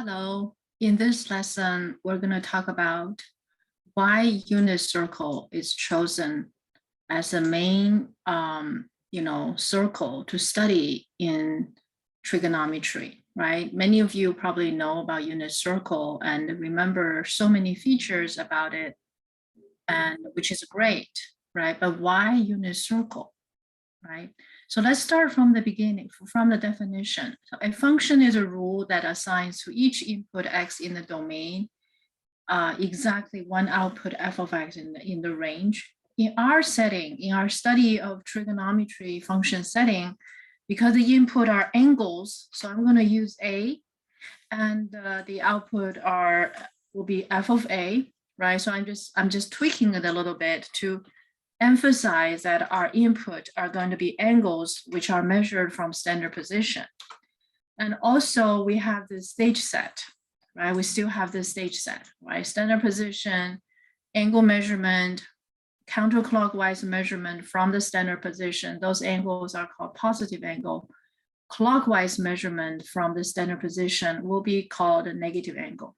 Hello. In this lesson, we're going to talk about why unit circle is chosen as a main, circle to study in trigonometry, right? Many of you probably know about unit circle and remember so many features about it, and which is great, right? But why unit circle, right? So let's start from the beginning, from the definition. So a function is a rule that assigns to each input x in the domain exactly one output f of x in the range. In our setting, in our study of trigonometry function setting, because the input are angles, so I'm going to use a, and the output will be f of a, right? So I'm just tweaking it a little bit to emphasize that our input are going to be angles which are measured from standard position. And also we have the stage set, right? We still have the stage set, right? Standard position, angle measurement, counterclockwise measurement from the standard position. Those angles are called positive angle. Clockwise measurement from the standard position will be called a negative angle.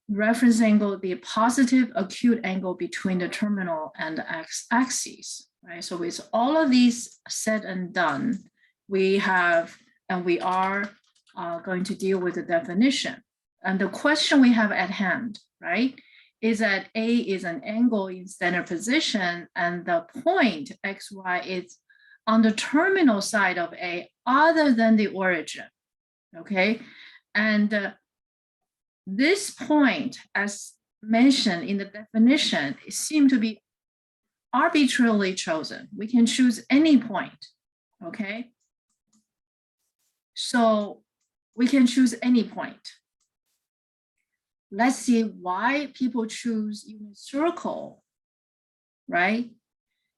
Reference angle would be a positive acute angle between the terminal and the x-axis, right? So with all of these said and done, we are going to deal with the definition. And the question we have at hand, right, is that A is an angle in standard position and the point xy is on the terminal side of A other than the origin, okay? And this point, as mentioned in the definition, seems to be arbitrarily chosen. We can choose any point, okay? So we can choose any point. Let's see why people choose unit circle, right?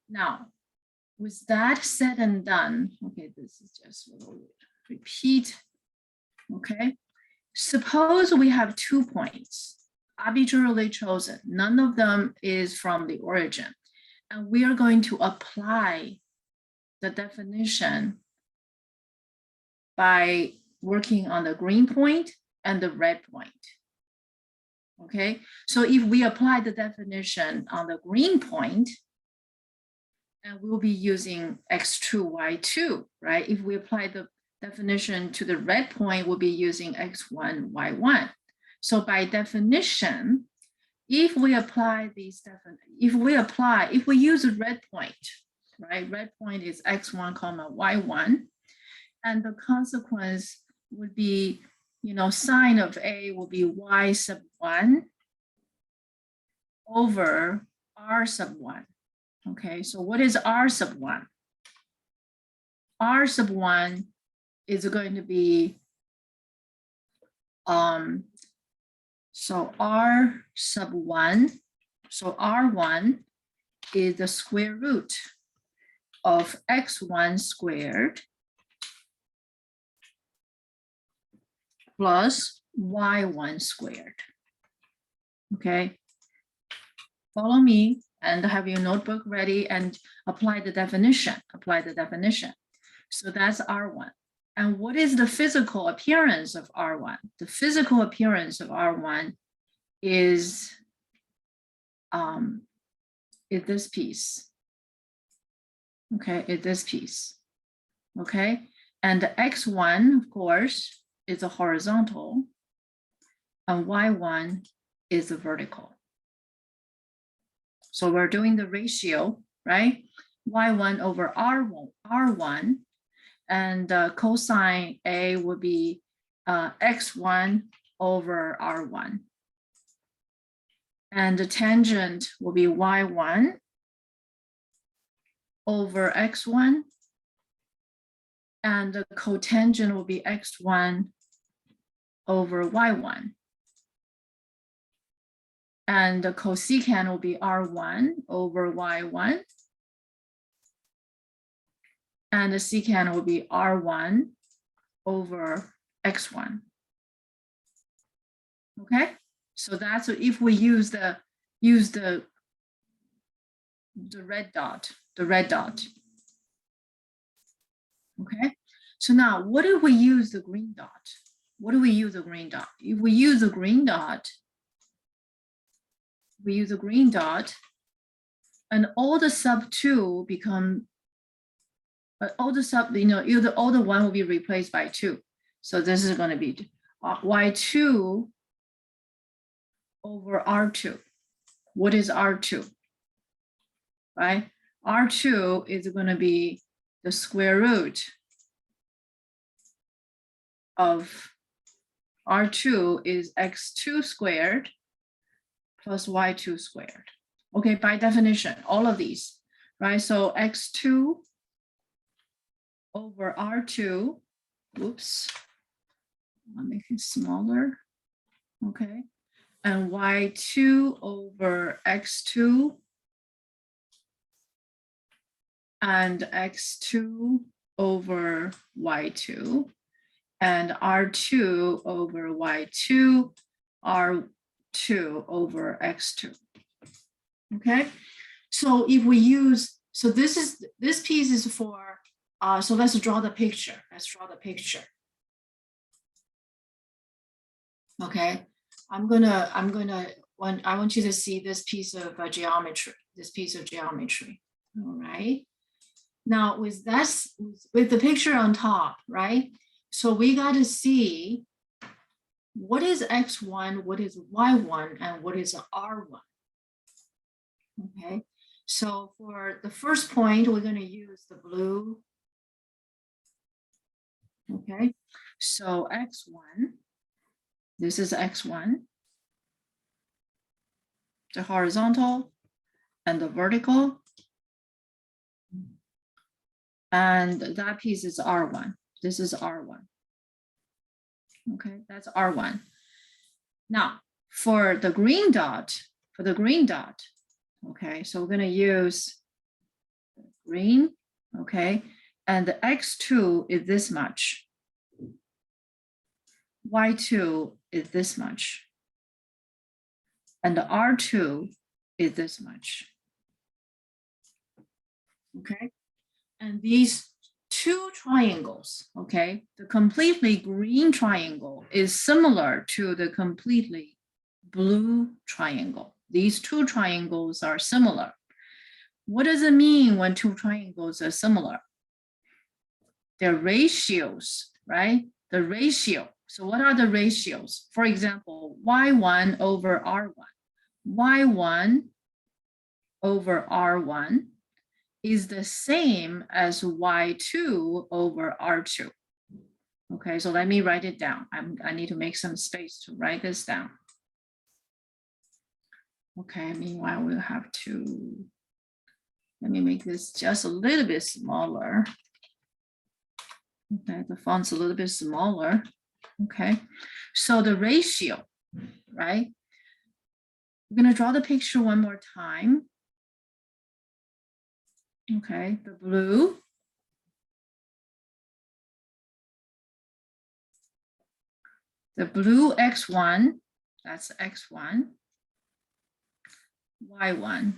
Now, with that said and done, okay, this is just a little repeat, okay? Suppose we have 2 points arbitrarily chosen. None of them is from the origin. And we are going to apply the definition by working on the green point and the red point. Okay, so if we apply the definition on the green point, and we'll be using x2, y2, right? If we apply the definition to the red point, we'll be using x1, y1. So by definition, if we use a red point, right? Red point is x1, comma y1, and the consequence would be, sine of A will be y sub 1 over r sub 1. Okay, so what is r sub 1? R sub 1 is going to be, so r sub 1, so r1 is the square root of x1 squared plus y1 squared. Okay, follow me and have your notebook ready and apply the definition. So that's R1. And what is the physical appearance of R1? The physical appearance of R1 is this piece. Okay, it's this piece. Okay, and the X1, of course, is a horizontal, and Y1 is a vertical. So we're doing the ratio, right? Y1 over R1, and cosine A would be X1 over R1. And the tangent will be Y1 over X1. And the cotangent will be X1 over Y1. And the cosecant will be R1 over Y1. And the secant will be R1 over X1. Okay, so that's if we use the red dot, Okay, so now what if we use the green dot? what do we use the green dot? If we use the green dot, and all the sub 2 become, all the sub, all the 1 will be replaced by 2. So this is going to be y2 over r2. What is r2? Right? R2 is going to be the square root of R2 is x2 squared plus y2 squared. Okay, by definition, all of these, right? So x2 over R2, oops, I'll make it smaller, okay? And y2 over x2 and x2 over y2 and r2 over y2, r2 over x2. Okay, so if we use, so this piece is for, so let's draw the picture. Okay, I want you to see this piece of geometry, all right? Now with this, with the picture on top, right? So we got to see what is x1, what is y1, and what is r1. Okay, so for the first point, we're going to use the blue. Okay, so x1, this is x1, the horizontal and the vertical. And that piece is r1. This is r1. Okay, that's r1. Now, for the green dot, okay, so we're going to use green, okay, and the x2 is this much, y2 is this much, and the r2 is this much. Okay, and these two triangles, okay, the completely green triangle is similar to the completely blue triangle. These two triangles are similar. What does it mean when two triangles are similar? Their ratios, right? The ratio. So what are the ratios? For example, y1 over r1. y1 over r1 is the same as y2 over r2. Okay, so let me write it down. I need to make some space to write this down. Okay, meanwhile, we'll have to, let me make this just a little bit smaller. Okay, the font's a little bit smaller. Okay, so the ratio, right? We're gonna draw the picture one more time. Okay, the blue. The blue x1, that's x1, y1,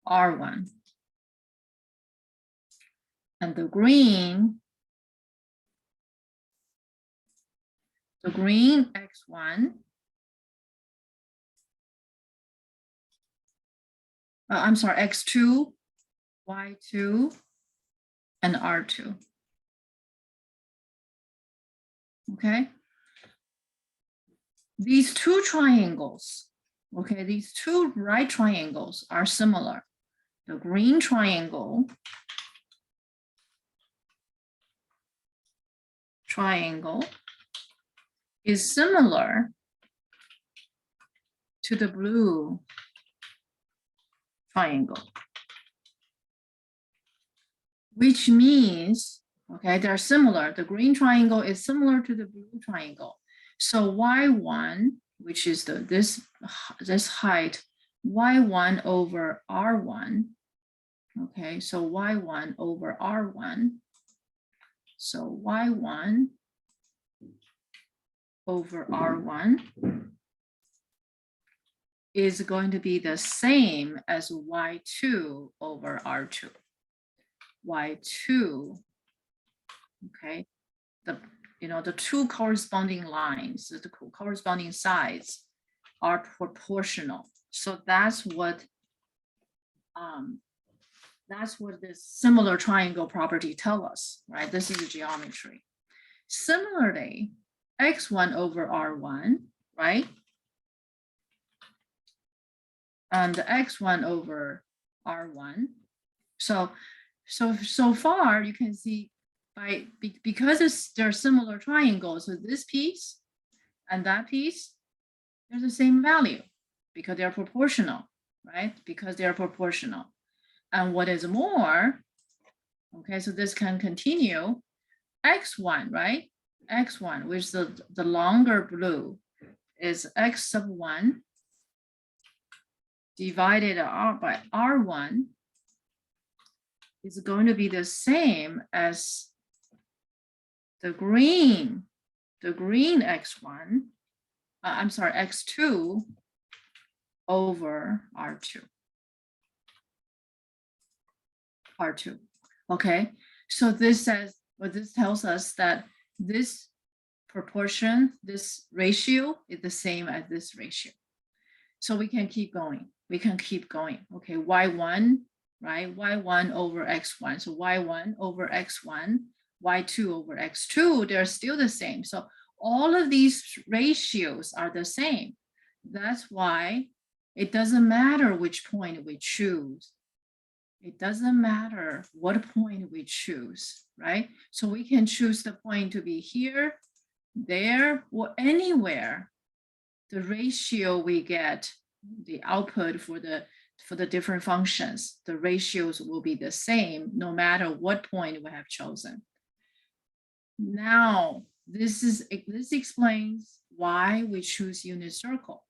r1. And the green x1, I'm sorry, x2, y2, and r2. Okay, these two triangles, okay, these two right triangles are similar. The green triangle is similar to the blue triangle, which means, okay, they're similar. The green triangle is similar to the blue triangle. So y1, which is this height, y1 over r1. Okay, so y1 over r1. So y1 over r1 is going to be the same as y2 over r2. y2, okay, the two corresponding lines, the corresponding sides are proportional. So that's what this similar triangle property tell us, right? This is the geometry. Similarly, x1 over r1, right? And x1 over r1. So far you can see because they're similar triangles, so this piece and that piece, they're the same value because they're proportional, right? Because they're proportional. And what is more, okay, so this can continue, x1, right? x1, which the longer blue is x sub 1 divided by r1 is going to be the same as the green x1, I'm sorry, x2 over r2. Okay, so this says, well, this tells us that this proportion, this ratio is the same as this ratio. So we can keep going. Okay, y1, right? y1 over x1. So y1 over x1, y2 over x2, they're still the same. So all of these ratios are the same. That's why it doesn't matter which point we choose. It doesn't matter what point we choose, right? So we can choose the point to be here, there, or anywhere. The ratio we get, the output for the different functions, the ratios will be the same no matter what point we have chosen. Now, this explains why we choose unit circle.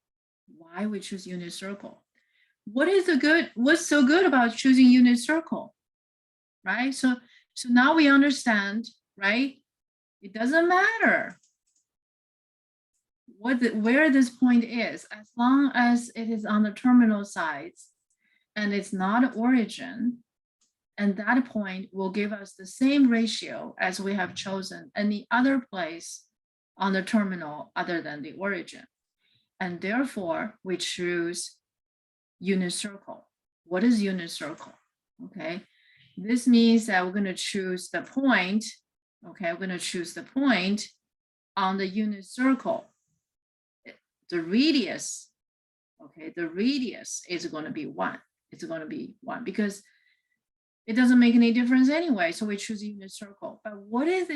What's so good about choosing unit circle, right? So now we understand, right? It doesn't matter where this point is, as long as it is on the terminal sides and it's not origin, and that point will give us the same ratio as we have chosen any other place on the terminal other than the origin. And therefore, we choose unit circle. What is unit circle? Okay, this means that we're going to choose the point. Okay, we're going to choose the point on the unit circle. The radius, okay, the radius is going to be 1. It's going to be 1 because it doesn't make any difference anyway. So we choose unit circle. But what is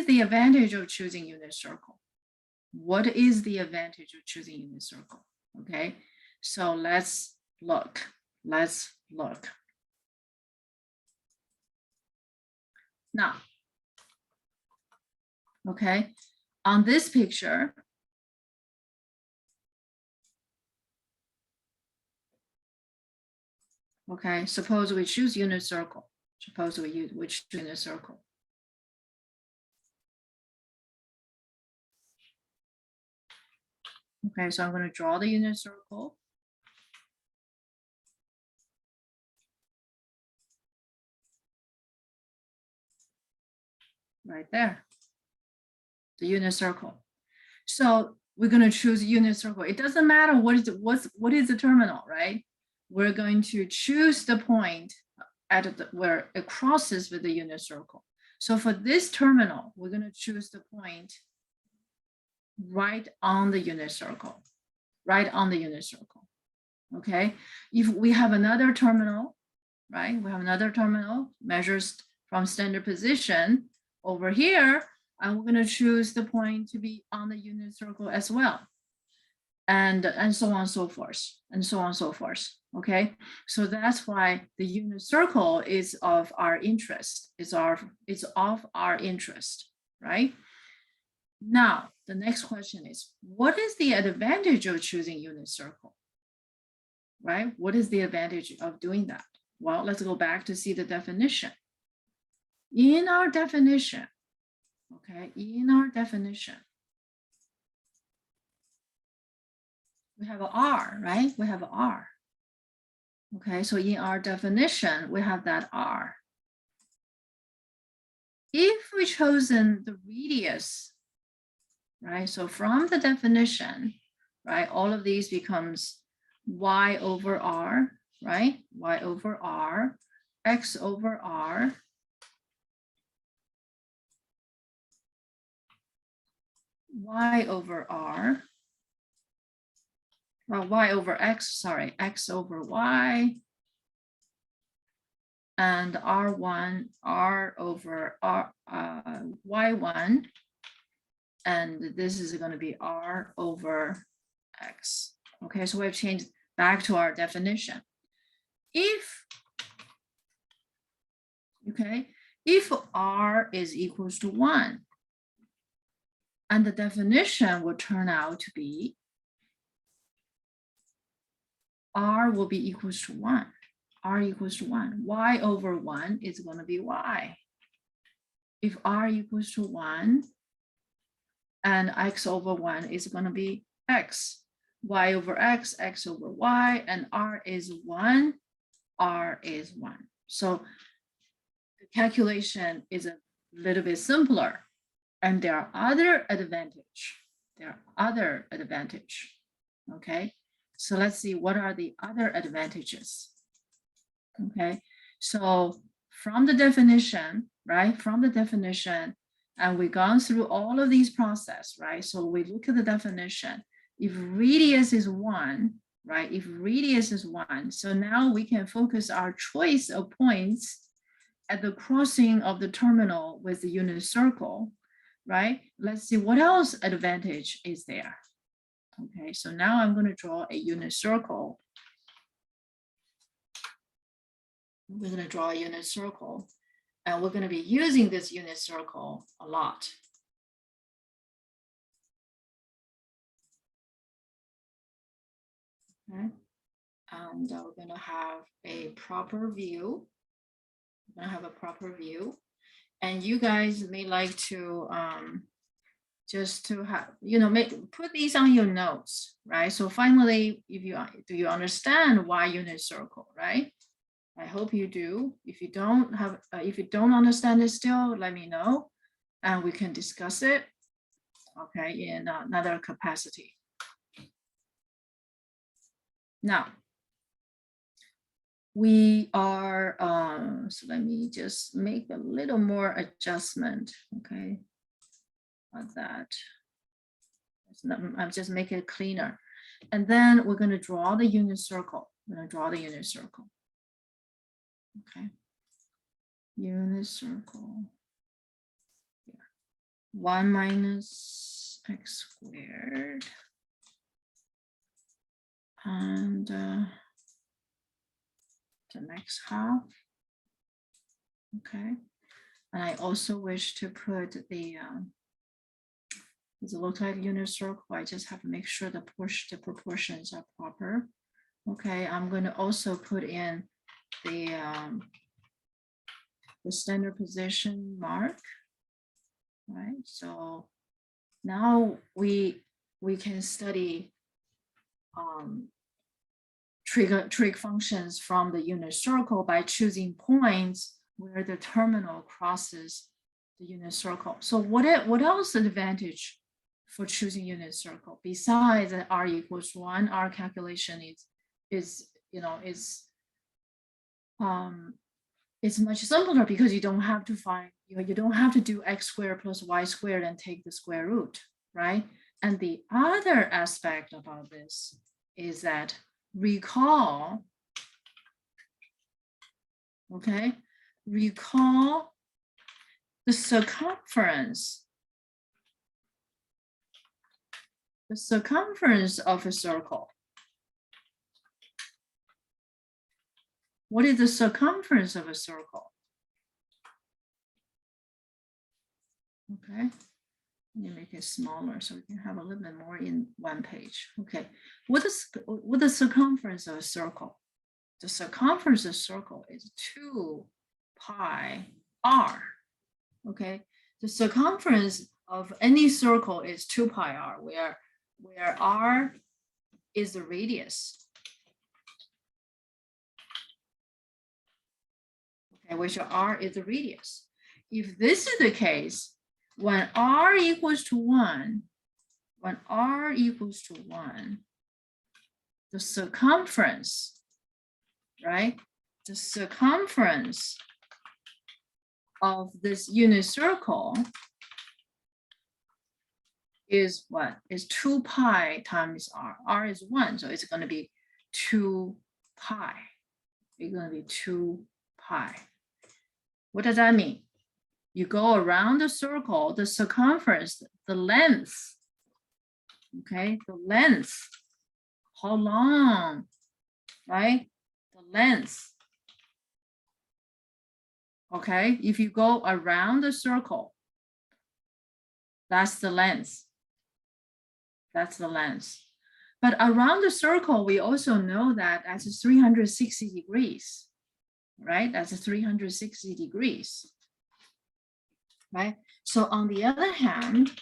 the advantage of choosing unit circle? What is the advantage of choosing unit circle? Okay, so let's look. Now, okay, on this picture, okay, suppose we choose unit circle. Suppose we choose unit circle. Okay, so I'm going to draw the unit circle. Right there, the unit circle. So we're going to choose unit circle. It doesn't matter what is the terminal, right? We're going to choose the point where it crosses with the unit circle. So for this terminal, we're going to choose the point right on the unit circle, okay? If we have another terminal, right? We have another terminal measures from standard position over here, and we're going to choose the point to be on the unit circle as well. And so on and so forth, okay? So that's why the unit circle is of our interest. It's of our interest, right? Now, the next question is, what is the advantage of choosing unit circle, right? What is the advantage of doing that? Well, let's go back to see the definition. In our definition, okay, we have an R, right? We have an R. Okay, so in our definition, we have that R. If we chosen the radius, right? So from the definition, right, all of these becomes y over r, right? Y over r, x over r, y over r, well, y over x, sorry, x over y, and r1, r over r, y1, and this is going to be r over x. Okay, so we've changed back to our definition. If, okay, if r is equals to 1, and the definition will turn out to be r will be equals to 1. R equals to 1. Y over 1 is going to be y. If r equals to 1, and x over 1 is going to be x. Y over x, x over y, and r is 1, r is 1. So the calculation is a little bit simpler. And there are other advantage. Okay? So let's see, what are the other advantages? Okay, so from the definition, right? From the definition, and we've gone through all of these process, right? So we look at the definition. If radius is 1, right? If radius is 1, so now we can focus our choice of points at the crossing of the terminal with the unit circle, right? Let's see what else advantage is there. Okay, so now I'm going to draw a unit circle. We're going to draw a unit circle, and we're going to be using this unit circle a lot. Okay, and we're going to have a proper view. We're going to have a proper view, and you guys may like to just to have, you know, put these on your notes, right? So finally, if you do you understand why unit circle, right? I hope you do. If you don't have, if you don't understand it still, let me know, and we can discuss it. Okay, in another capacity. Now, we are. So let me just make a little more adjustment. Okay, like that. I'll just make it cleaner, and then we're going to draw the unit circle. We're going to draw the unit circle. Okay, unit circle. Yeah. 1 minus x squared, and the next half. Okay, and I also wish to put the does it look like unit circle? I just have to make sure the proportions are proper. Okay, I'm going to also put in the standard position mark. Right, so now we can study trig functions from the unit circle by choosing points where the terminal crosses the unit circle. So what else advantage for choosing unit circle besides that r equals 1? Our calculation is you know it's much simpler because you don't have to find, you don't have to do x squared plus y squared and take the square root, right? And the other aspect about this is that recall, okay, recall the circumference of a circle. What is the circumference of a circle? Okay, let me make it smaller so we can have a little bit more in one page. Okay, what is the circumference of a circle? The circumference of a circle is 2 pi r. Okay, the circumference of any circle is 2 pi r, where r is the radius. Okay, which r is the radius. if this is the case, when r equals to 1, when r equals to 1, the circumference, right? The circumference of this unit circle is what? Is 2 pi times r. R is 1, so it's going to be 2 pi. It's going to be 2 pi. What does that mean? You go around the circle, the circumference, the length, okay? The length, how long, right? The length, okay? If you go around the circle, that's the length. That's the length. But around the circle, we also know that that's 360 degrees, right? That's 360 degrees, right? So on the other hand,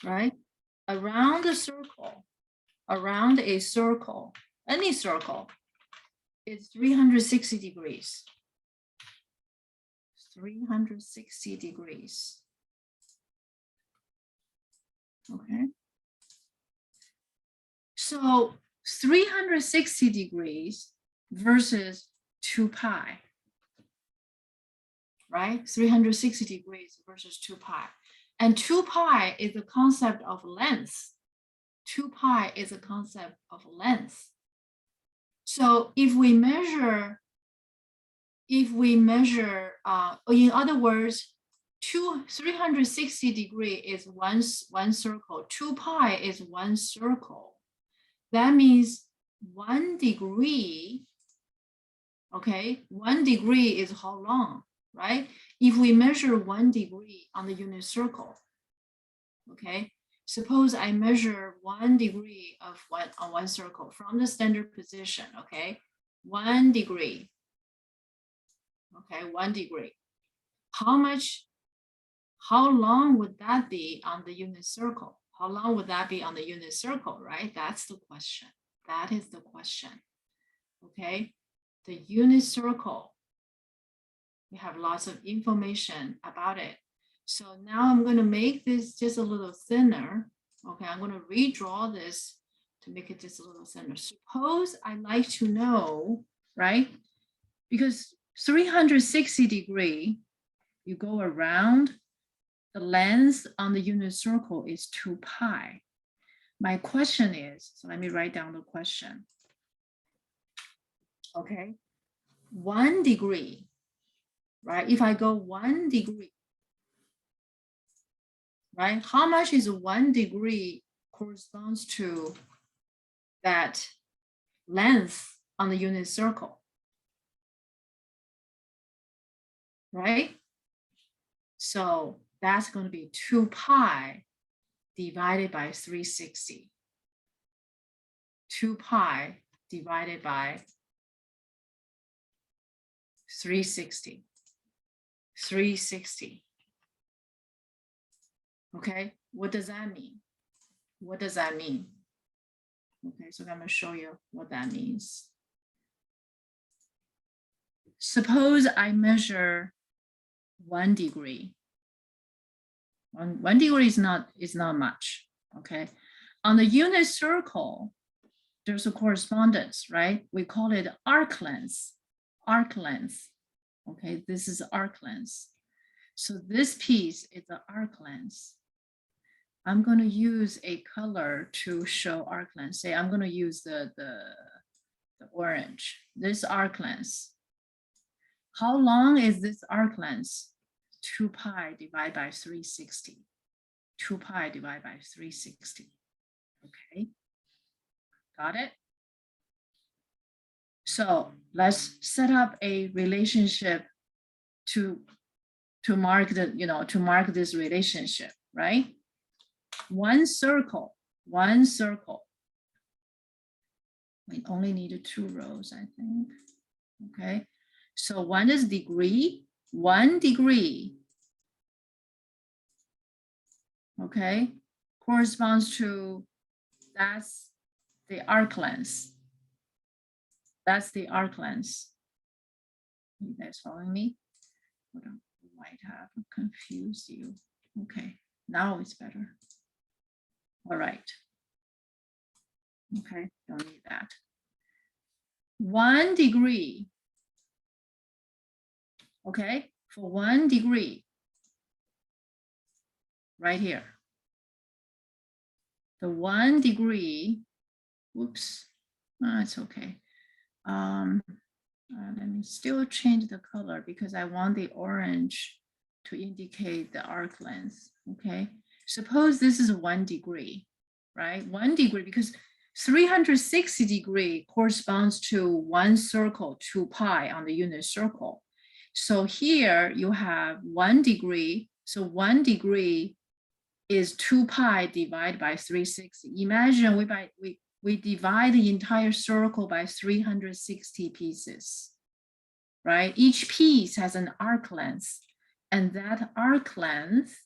right, around the circle, around a circle, any circle, is 360 degrees. 360 degrees. Okay. So 360 degrees versus 2 pi, right? 360 degrees versus 2 pi. And 2 pi is the concept of length. 2 pi is a concept of length. So if we measure, in other words, 360 degree is one circle, 2 pi is one circle. That means 1 degree, okay, 1 degree is how long, right? If we measure 1 degree on the unit circle, okay, suppose I measure 1 degree of on one circle from the standard position, okay, 1 degree, okay, 1 degree. How long would that be on the unit circle? How long would that be on the unit circle, right? That's the question. That is the question, okay? The unit circle, we have lots of information about it. So now I'm going to make this just a little thinner. Okay, I'm going to redraw this to make it just a little thinner. Suppose I'd like to know, right? Because 360 degree, you go around, the length on the unit circle is 2 pi. My question is, so let me write down the question. Okay, 1 degree, right? If I go 1 degree, right? How much is 1 degree corresponds to that length on the unit circle, right? So that's going to be 2 pi divided by 360. 2 pi divided by 360. 360. Okay, what does that mean? What does that mean? Okay, so I'm going to show you what that means. Suppose I measure 1 degree. One degree is not much, okay? On the unit circle, there's a correspondence, right? We call it arc length, okay? This is arc length. So this piece is the arc length. I'm going to use a color to show arc length. Say I'm going to use the orange, this arc length. How long is this arc length? 2 pi divided by 360. 2 pi divided by 360. Okay, got it? So let's set up a relationship to mark the, to mark this relationship, right? One circle. We only need 2 rows, I think. Okay, so 1 is degree, 1 degree, okay, corresponds to, that's the arc length. That's the arc length. You guys following me? Hold on. Might have confused you. Okay, now it's better. All right. Okay, don't need that. 1 degree. Okay, for 1 degree, right here. The 1 degree, whoops, it's okay. Let me still change the color because I want the orange to indicate the arc length, okay? Suppose this is 1 degree, right? 1 degree, because 360 degree corresponds to 1 circle, 2 pi on the unit circle. So here you have 1 degree, so 1 degree is 2 pi divided by 360. Imagine we divide the entire circle by 360 pieces, right? Each piece has an arc length, and that arc length,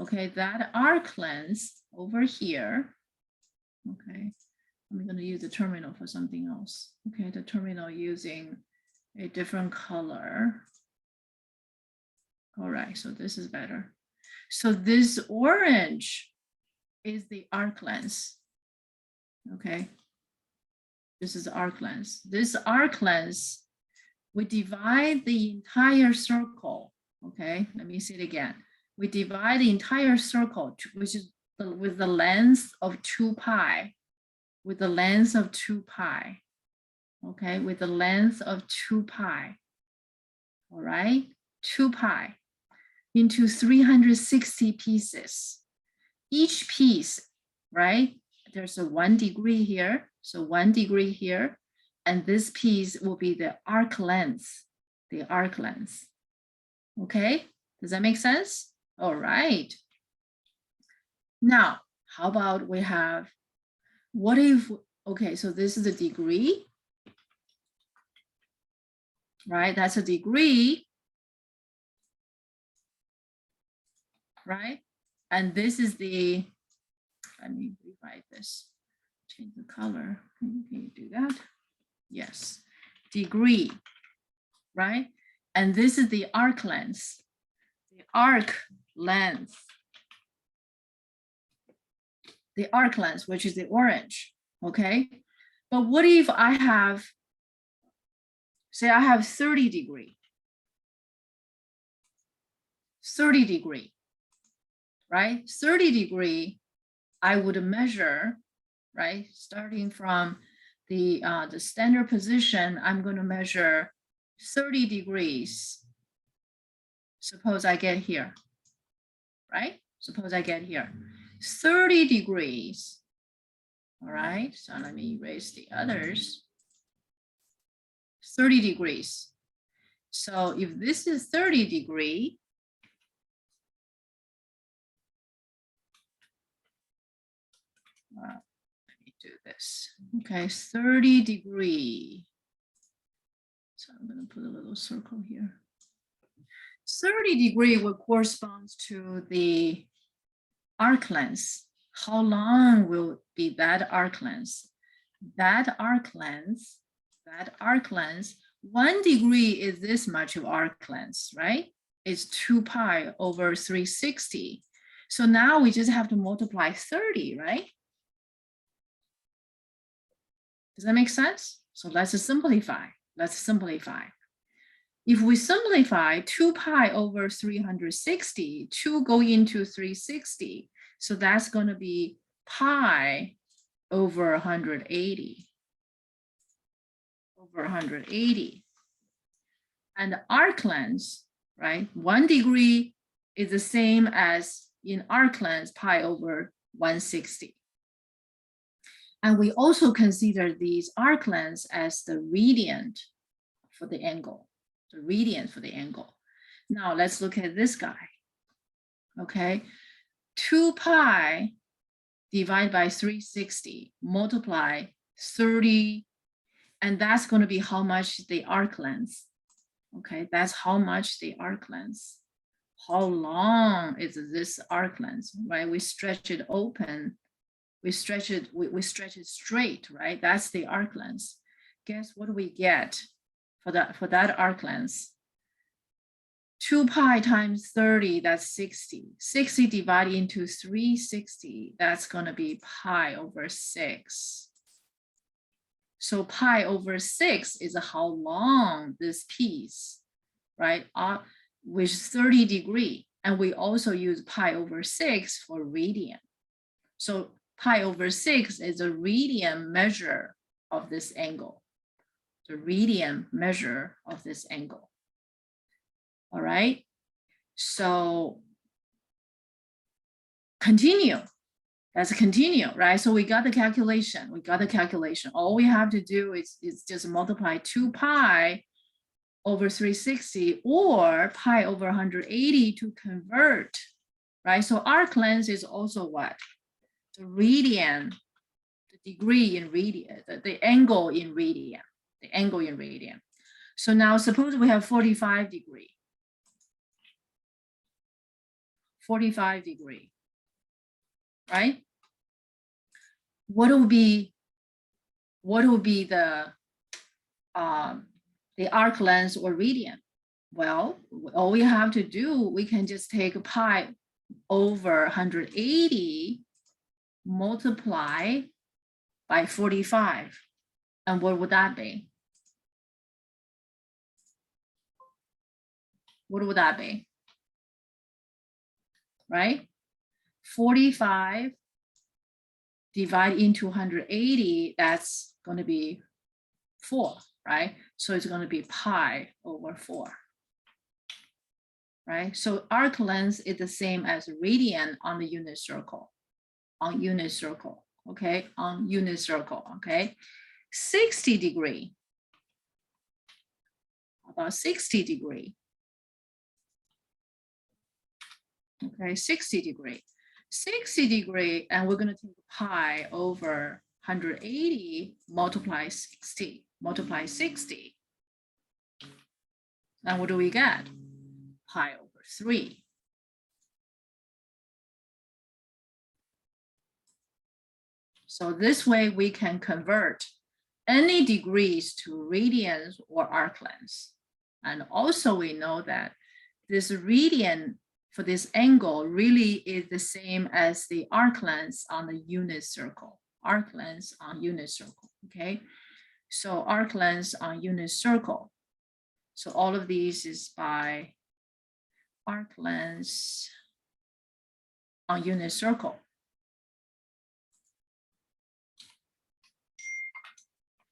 okay, that arc length over here, okay, I'm going to use the terminal for something else. Okay, the terminal using a different color. All right, so this is better. So this orange is the arc length. Okay, this is arc length. This arc length, we divide the entire circle. Okay, let me see it again. We divide the entire circle, which is with the length of 2 pi, with the length of 2 pi. Okay, with the length of 2 pi. All right, 2 pi into 360 pieces. Each piece, right? There's a 1 degree here, so 1 degree here, and this piece will be the arc length, Okay, does that make sense? All right. Now, how about we have, what if, okay, so this is a degree, right? That's a degree, right? And this is the, let me rewrite this, change the color. Can you do that? Yes, degree, right? And this is the arc length, which is the orange, okay? But what if I have, say I have 30 degree, right? 30 degree, I would measure, right? Starting from the standard position, I'm going to measure 30 degrees. Suppose I get here, right? Suppose I get here, 30 degrees. All right, so let me erase the others. 30 degrees. So if this is 30 degree, let me do this. Okay, 30 degree. So I'm going to put a little circle here. 30 degree will correspond to the arc length. How long will be that arc length? That arc length, 1 degree is this much of arc length, right? It's 2 pi over 360. So now we just have to multiply 30, right? Does that make sense? So let's simplify. If we simplify 2 pi over 360, 2 go into 360. So that's going to be pi over 180. And the arc length, right? 1 degree is the same as in arc length pi over 160. And we also consider these arc lengths as the radian for the angle. Now let's look at this guy. Okay, 2 pi divided by 360, multiply 30, and that's going to be how much the arc length. Okay, that's how much the arc length. How long is this arc length, right? We stretch it open, we stretch it straight, right? That's the arc length. guess what we get for that arc length? 2 pi times 30, that's 60. 60 divided into 360, that's going to be pi over 6. So pi over 6 is how long this piece, right, with 30 degrees. And we also use pi over 6 for radian. So pi over 6 is a radian measure of this angle. The radian measure of this angle. All right, so continue. Let's continue, right? So we got the calculation. All we have to do is just multiply 2 pi over 360 or pi over 180 to convert, right? So arc length is also what? The radian, the degree in radian, the angle in radian, the angle in radian. So now suppose we have 45 degrees. 45 degrees, right? What will be the arc length or radian? Well, all we have to do, we can just take pi over 180 multiply by 45. And what would that be? What would that be? Right? 45 divided into 180, that's going to be 4, right? So it's going to be pi over 4, right? So arc length is the same as radian on the unit circle, okay? On unit circle, okay? 60 degrees. About 60 degrees. Okay, 60 degrees. 60 degrees, and we're going to take pi over 180 multiply 60. And what do we get? Pi over 3. So this way we can convert any degrees to radians or arc lengths. And also we know that this radian for this angle really is the same as the arc length on the unit circle. Arc length on unit circle, okay? So arc length on unit circle. So all of these is by arc length on unit circle.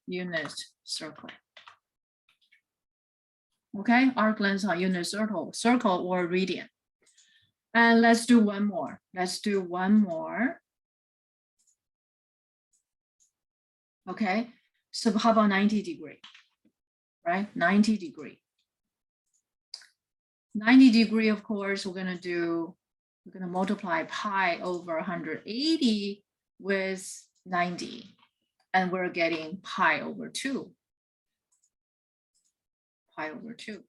Unit circle. Okay, arc length on unit circle or radian. And let's do one more. Okay, so how about 90 degrees, right? 90 degrees. 90 degrees, of course, we're gonna multiply pi over 180 with 90, and we're getting pi over 2. Pi over 2,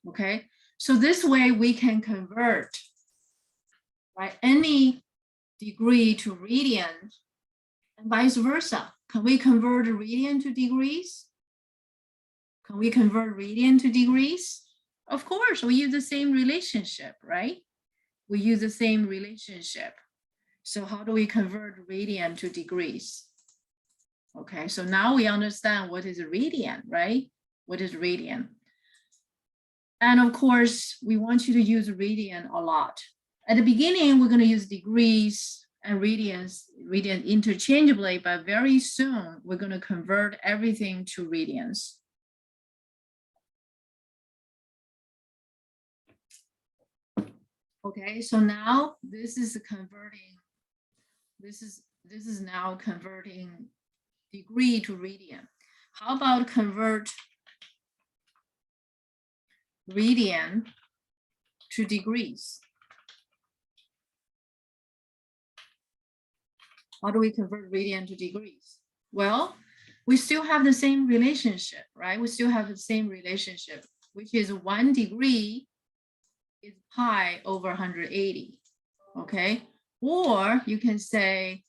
okay? So this way we can convert, right, any degree to radian and vice versa. Can we convert radian to degrees? Can we convert radian to degrees? Of course, we use the same relationship, right? We use the same relationship. So how do we convert radian to degrees? Okay, so now we understand what is a radian, right? What is radian? And of course, we want you to use radian a lot. At the beginning, we're going to use degrees and radian interchangeably, but very soon we're going to convert everything to radians. Okay, so now this is converting. This is now converting degree to radian. How about convert radian to degrees? How do we convert radian to degrees? Well, we still have the same relationship, right? We still have the same relationship, which is 1 degree is pi over 180, okay? Or you can say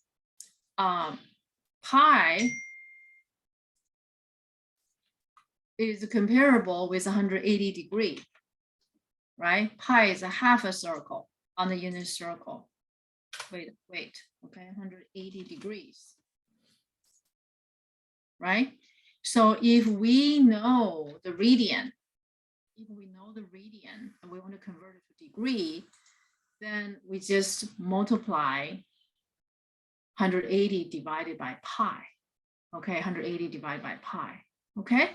pi is comparable with 180 degree, right? Pi is a half a circle on the unit circle. Wait, okay, 180 degrees, right? So if we know the radian, and we want to convert it to degree, then we just multiply 180 divided by pi. Okay, 180 divided by pi. Okay,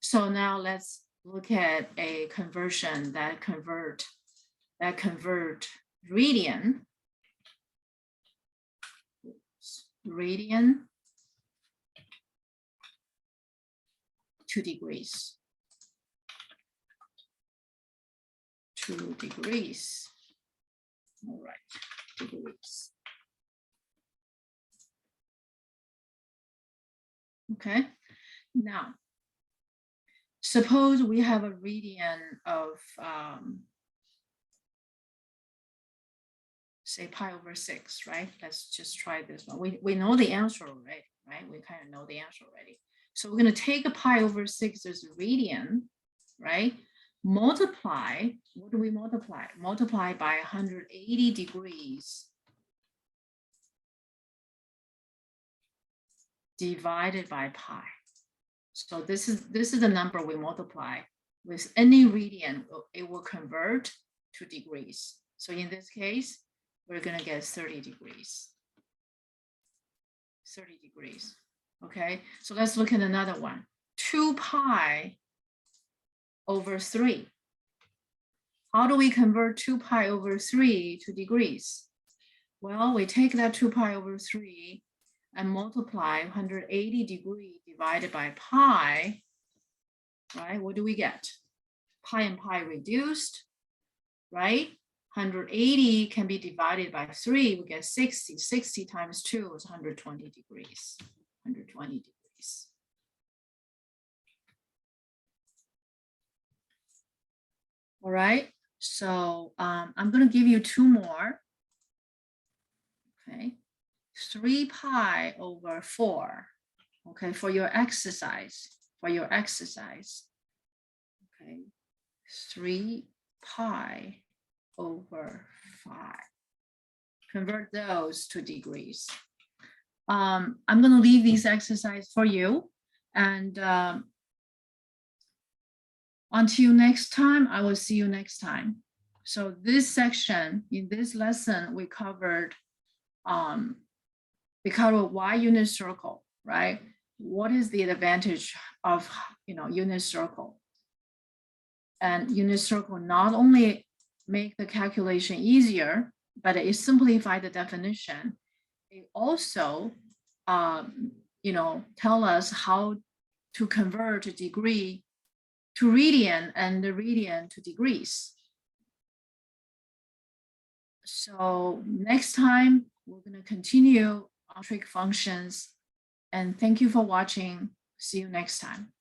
so now let's look at a conversion that convert radian to degrees. 2 degrees. All right, degrees. Okay, now suppose we have a radian of say pi over 6, right? Let's just try this one. We know the answer already, right? We kind of know the answer already. So we're going to take a pi over 6 as a radian, right? Multiply, what do we multiply? Multiply by 180 degrees divided by pi. So this is the number we multiply with any radian. It will convert to degrees. So in this case, we're going to get 30 degrees. 30 degrees. Okay, so let's look at another one. 2 pi over 3. How do we convert 2 pi over 3 to degrees? Well, we take that 2 pi over 3 and multiply 180 degree divided by pi, right? What do we get? Pi and pi reduced, right? 180 can be divided by 3, we get 60. 60 times 2 is 120 degrees. 120 degrees. All right, so I'm going to give you 2 more. Okay, 3 pi over 4. Okay, for your exercise. Okay, 3 pi over 5. Convert those to degrees. I'm going to leave these exercise for you, and until next time, I will see you next time. So this section, in this lesson, we covered Y unit circle, right? What is the advantage of unit circle? And unit circle not only make the calculation easier, but it simplifies the definition. It also tell us how to convert a degree to radian and the radian to degrees. So next time, we're going to continue on trig functions. And thank you for watching. See you next time.